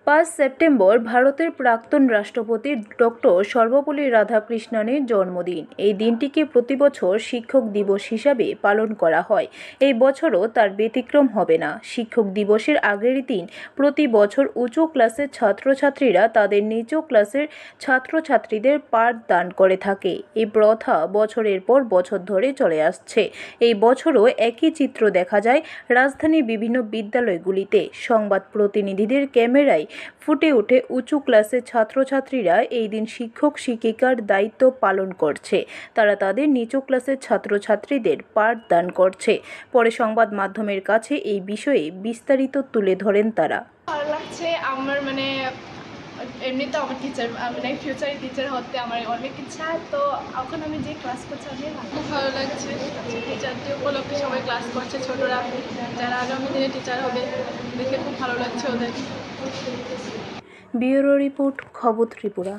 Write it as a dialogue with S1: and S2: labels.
S1: 5 September ভারতের প্রাক্তন রাষ্ট্রপতি ডক্টর সর্বপল্লী রাধাকৃষ্ণনের জন্মদিন। এই দিনটিকে প্রতিবছর শিক্ষক দিবস হিসাবে পালন করা হয়। এই বছরও তার ব্যতিক্রম হবে না। শিক্ষক দিবসের আগের দিন প্রতি বছর উঁচু ক্লাসের ছাত্রছাত্রীরা তাদের নিচু ক্লাসের ছাত্রছাত্রীদের পাঠ দান করে থাকে। এই প্রথা বছরের পর বছর ধরে চলে আসছে। এই বছরও একই চিত্র দেখা যায় রাজধানীর বিভিন্ন বিদ্যালয়গুলিতে। সংবাদ প্রতিনিধিদের ক্যামেরায় ফুটে ওঠে উঁচু ক্লাসের ছাত্রছাত্রীরা এই দিন শিক্ষক শিক্ষিকার দায়িত্ব পালন করছে। তারা তাদের নিচু ক্লাসের ছাত্রছাত্রীদের পাঠ দান করছে। পরে সংবাদ মাধ্যমের কাছে এই বিষয়ে বিস্তারিত তুলে ধরেন তারা।
S2: ভালো লাগছে আমার এমনিতে আমার টিচার ফিউচারে টিচার হতে আমার অনেক ইচ্ছা। তো এখন আমি যে ক্লাস করছি অনেক খুব ভালো লাগছে। টিচার ডে উপলক্ষে সবাই ক্লাস করছে, ছোটরা যারা আগামী দিনে টিচার হবে দেখে খুব ভালো লাগছে ওদের।
S1: ব্যুরো রিপোর্ট, খবর ত্রিপুরা।